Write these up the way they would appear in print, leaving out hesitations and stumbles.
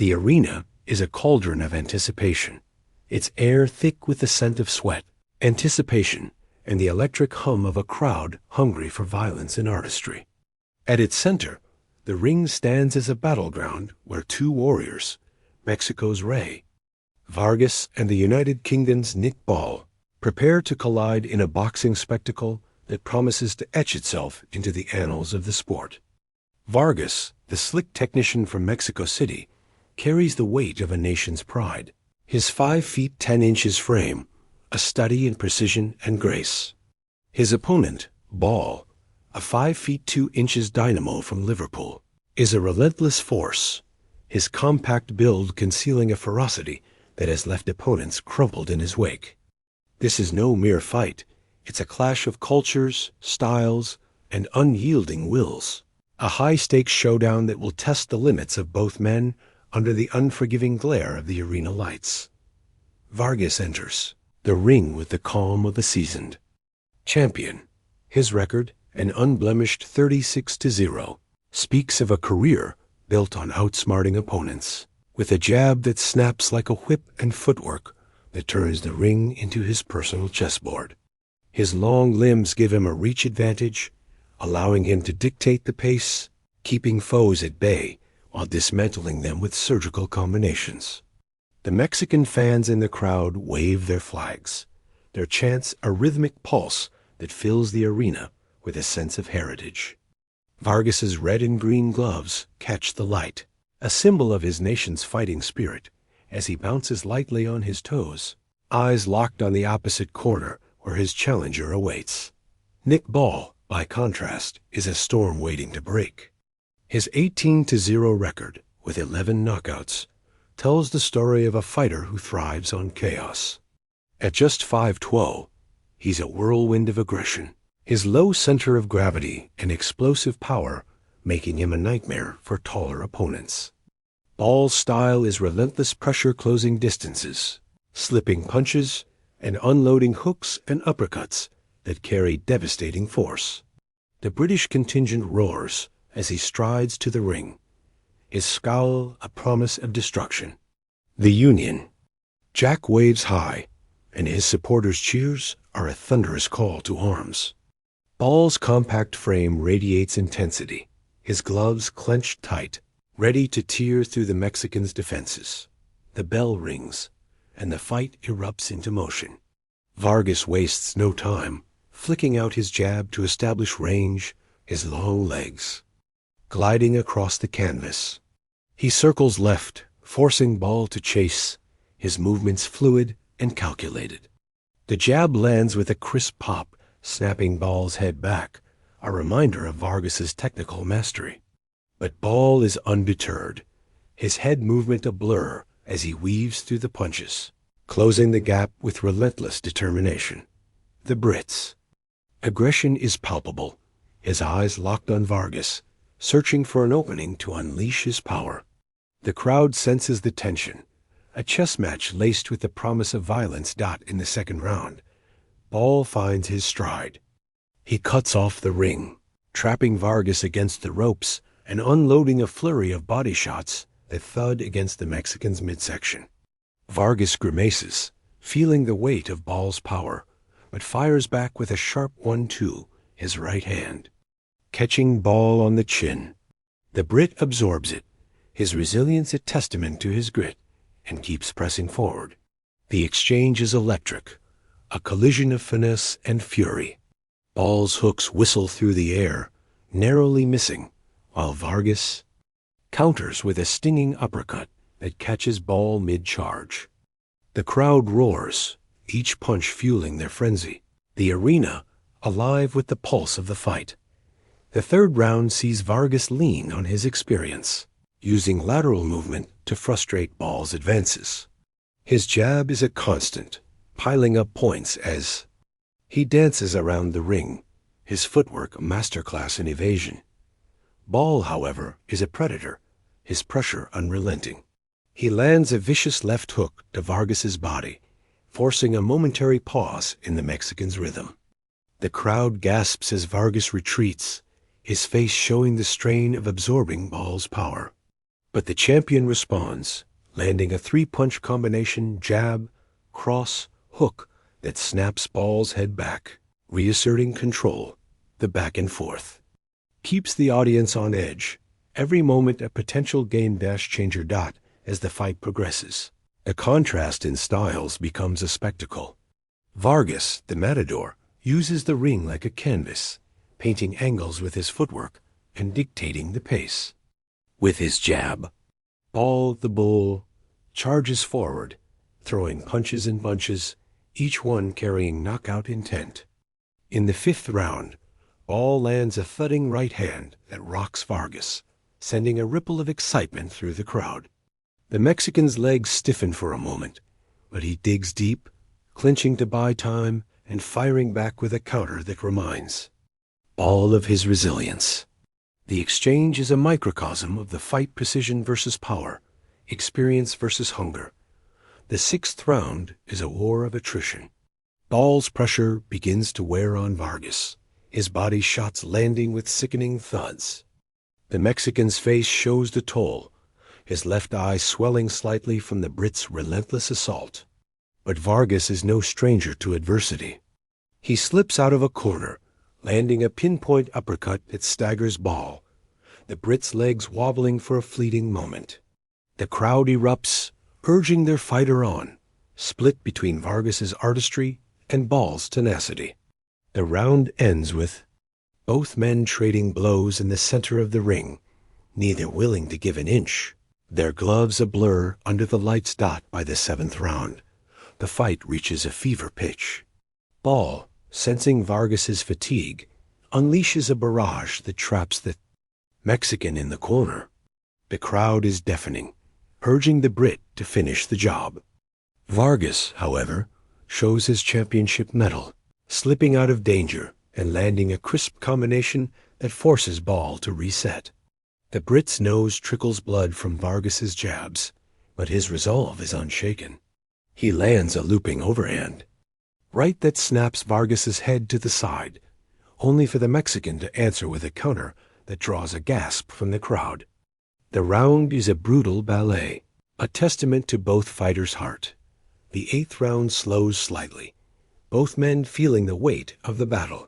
The arena is a cauldron of anticipation, its air thick with the scent of sweat, anticipation, and the electric hum of a crowd hungry for violence and artistry. At its center, the ring stands as a battleground where two warriors, Mexico's REY Vargas and the United Kingdom's Nick Ball, prepare to collide in a boxing spectacle that promises to etch itself into the annals of the sport. Vargas, the slick technician from Mexico City, carries the weight of a nation's pride. His 5 feet 10 inches frame, a study in precision and grace. His opponent, Ball, a 5 feet 2 inches dynamo from Liverpool, is a relentless force, his compact build concealing a ferocity that has left opponents crumpled in his wake. This is no mere fight. It's a clash of cultures, styles, and unyielding wills. A high-stakes showdown that will test the limits of both men under the unforgiving glare of the arena lights. Vargas enters, the ring with the calm of the seasoned champion. His record, an unblemished 36-0, speaks of a career built on outsmarting opponents, with a jab that snaps like a whip and footwork that turns the ring into his personal chessboard. His long limbs give him a reach advantage, allowing him to dictate the pace, keeping foes at bay while dismantling them with surgical combinations. The Mexican fans in the crowd wave their flags, their chants a rhythmic pulse that fills the arena with a sense of heritage. Vargas's red and green gloves catch the light, a symbol of his nation's fighting spirit, as he bounces lightly on his toes, eyes locked on the opposite corner where his challenger awaits. Nick Ball, by contrast, is a storm waiting to break. His 18-0 record, with 11 knockouts, tells the story of a fighter who thrives on chaos. At just 5'12", he's a whirlwind of aggression, his low center of gravity and explosive power making him a nightmare for taller opponents. Ball's style is relentless pressure closing distances, slipping punches, and unloading hooks and uppercuts that carry devastating force. The British contingent roars as he strides to the ring, his scowl a promise of destruction. The Union Jack waves high, and his supporters' cheers are a thunderous call to arms. Ball's compact frame radiates intensity, his gloves clenched tight, ready to tear through the Mexican's defenses. The bell rings, and the fight erupts into motion. Vargas wastes no time, flicking out his jab to establish range, his long legs gliding across the canvas. He circles left, forcing Ball to chase, his movements fluid and calculated. The jab lands with a crisp pop, snapping Ball's head back, a reminder of Vargas's technical mastery. But Ball is undeterred, his head movement a blur as he weaves through the punches, closing the gap with relentless determination. The Brits. Aggression is palpable, his eyes locked on Vargas, searching for an opening to unleash his power. The crowd senses the tension, a chess match laced with the promise of violence. In the second round, Ball finds his stride. He cuts off the ring, trapping Vargas against the ropes and unloading a flurry of body shots that thud against the Mexican's midsection. Vargas grimaces, feeling the weight of Ball's power, but fires back with a sharp 1-2, his right hand, catching Ball on the chin. The Brit absorbs it, his resilience a testament to his grit, and keeps pressing forward. The exchange is electric, a collision of finesse and fury. Ball's hooks whistle through the air, narrowly missing, while Vargas counters with a stinging uppercut that catches Ball mid-charge. The crowd roars, each punch fueling their frenzy, the arena alive with the pulse of the fight. The third round sees Vargas lean on his experience, using lateral movement to frustrate Ball's advances. His jab is a constant, piling up points as he dances around the ring, his footwork a masterclass in evasion. Ball, however, is a predator, his pressure unrelenting. He lands a vicious left hook to Vargas's body, forcing a momentary pause in the Mexican's rhythm. The crowd gasps as Vargas retreats, his face showing the strain of absorbing Ball's power. But the champion responds, landing a three-punch combination jab, cross, hook that snaps Ball's head back, reasserting control. The back and forth keeps the audience on edge, every moment a potential game-changer. As the fight progresses, a contrast in styles becomes a spectacle. Vargas, the matador, uses the ring like a canvas, painting angles with his footwork and dictating the pace. With his jab, Ball the bull charges forward, throwing punches and bunches, each one carrying knockout intent. In the fifth round, Ball lands a thudding right hand that rocks Vargas, sending a ripple of excitement through the crowd. The Mexican's legs stiffen for a moment, but he digs deep, clinching to buy time and firing back with a counter that reminds Ball of his resilience. The exchange is a microcosm of the fight: precision versus power, experience versus hunger. The sixth round is a war of attrition. Ball's pressure begins to wear on Vargas, his body shots landing with sickening thuds. The Mexican's face shows the toll, his left eye swelling slightly from the Brit's relentless assault. But Vargas is no stranger to adversity. He slips out of a corner, landing a pinpoint uppercut that staggers Ball, the Brit's legs wobbling for a fleeting moment. The crowd erupts, urging their fighter on, split between Vargas's artistry and Ball's tenacity. The round ends with both men trading blows in the center of the ring, neither willing to give an inch, their gloves a blur under the lights. By the seventh round, the fight reaches a fever pitch. Ball, sensing Vargas's fatigue, unleashes a barrage that traps the Mexican in the corner. The crowd is deafening, urging the Brit to finish the job. Vargas, however, shows his championship mettle, slipping out of danger and landing a crisp combination that forces Ball to reset. The Brit's nose trickles blood from Vargas's jabs, but his resolve is unshaken. He lands a looping overhand, right that snaps Vargas's head to the side, only for the Mexican to answer with a counter that draws a gasp from the crowd. The round is a brutal ballet, a testament to both fighters' heart. The eighth round slows slightly, both men feeling the weight of the battle.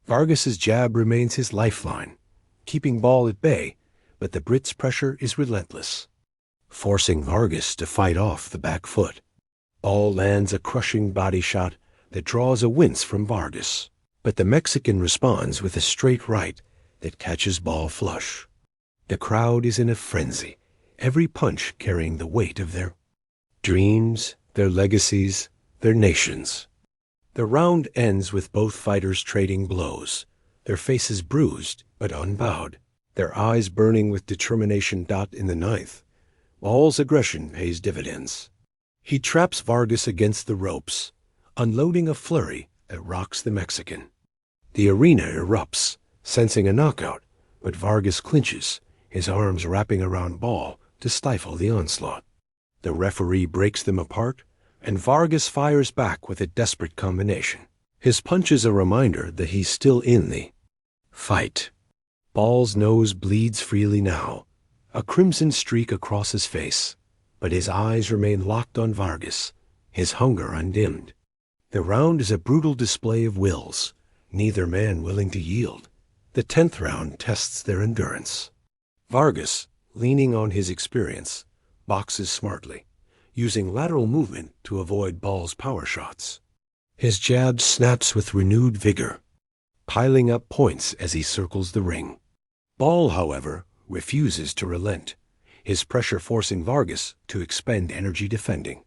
Vargas's jab remains his lifeline, keeping Ball at bay, but the Brit's pressure is relentless, forcing Vargas to fight off the back foot. Ball lands a crushing body shot that draws a wince from Vargas, but the Mexican responds with a straight right that catches Ball flush. The crowd is in a frenzy, every punch carrying the weight of their dreams, their legacies, their nations. The round ends with both fighters trading blows, their faces bruised but unbowed, their eyes burning with determination. In the ninth, Ball's aggression pays dividends. He traps Vargas against the ropes, unloading a flurry that rocks the Mexican. The arena erupts, sensing a knockout, but Vargas clinches, his arms wrapping around Ball to stifle the onslaught. The referee breaks them apart, and Vargas fires back with a desperate combination. His punch is a reminder that he's still in the fight. Ball's nose bleeds freely now, a crimson streak across his face, but his eyes remain locked on Vargas, his hunger undimmed. The round is a brutal display of wills, neither man willing to yield. The 10th round tests their endurance. Vargas, leaning on his experience, boxes smartly, using lateral movement to avoid Ball's power shots. His jab snaps with renewed vigor, piling up points as he circles the ring. Ball, however, refuses to relent, his pressure forcing Vargas to expend energy defending.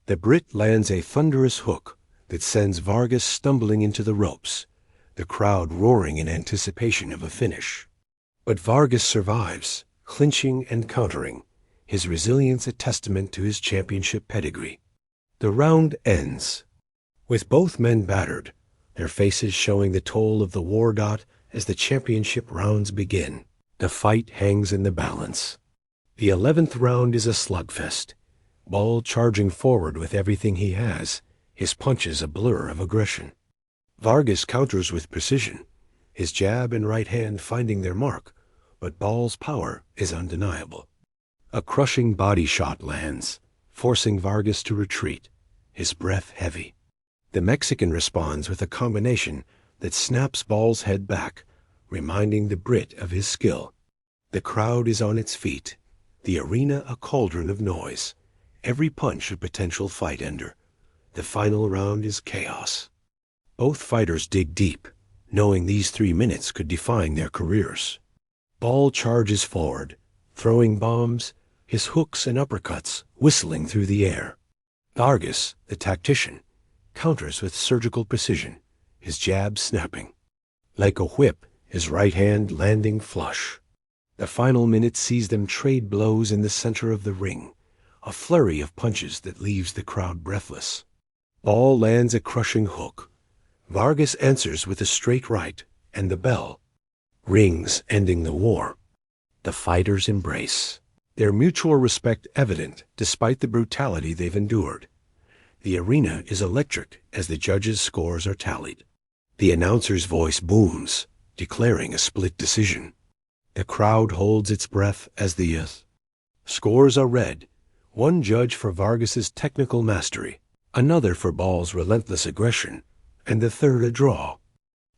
The Brit lands a thunderous hook that sends Vargas stumbling into the ropes, the crowd roaring in anticipation of a finish. But Vargas survives, clinching and countering, his resilience a testament to his championship pedigree. The round ends, with both men battered, their faces showing the toll of the war. As the championship rounds begin, the fight hangs in the balance. The 11th round is a slugfest, Ball charging forward with everything he has, his punches a blur of aggression. Vargas counters with precision, his jab and right hand finding their mark, but Ball's power is undeniable. A crushing body shot lands, forcing Vargas to retreat, his breath heavy. The Mexican responds with a combination that snaps Ball's head back, reminding the Brit of his skill. The crowd is on its feet, the arena a cauldron of noise, every punch a potential fight ender. The final round is chaos. Both fighters dig deep, knowing these 3 minutes could define their careers. Ball charges forward, throwing bombs, his hooks and uppercuts whistling through the air. Vargas, the tactician, counters with surgical precision, his jab snapping. Like a whip, his right hand landing flush. The final minute sees them trade blows in the center of the ring, a flurry of punches that leaves the crowd breathless. Ball lands a crushing hook. Vargas answers with a straight right, and the bell rings, ending the war. The fighters embrace, their mutual respect evident despite the brutality they've endured. The arena is electric as the judges' scores are tallied. The announcer's voice booms, declaring a split decision. The crowd holds its breath as the scores are read, one judge for Vargas's technical mastery, another for Ball's relentless aggression, and the third a draw.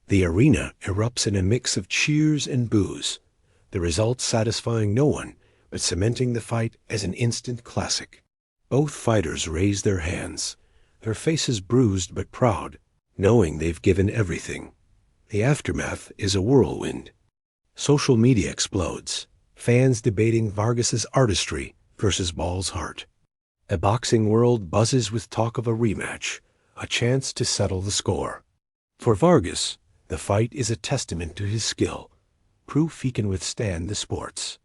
The arena erupts in a mix of cheers and boos, the result satisfying no one but cementing the fight as an instant classic. Both fighters raise their hands, their faces bruised but proud, knowing they've given everything. The aftermath is a whirlwind. Social media explodes, fans debating Vargas's artistry versus Ball's heart. A boxing world buzzes with talk of a rematch, a chance to settle the score. For Vargas, the fight is a testament to his skill, proof he can withstand the sport's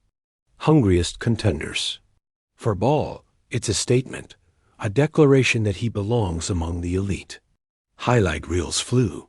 hungriest contenders. For Ball, it's a statement, a declaration that he belongs among the elite. Highlight reels flew,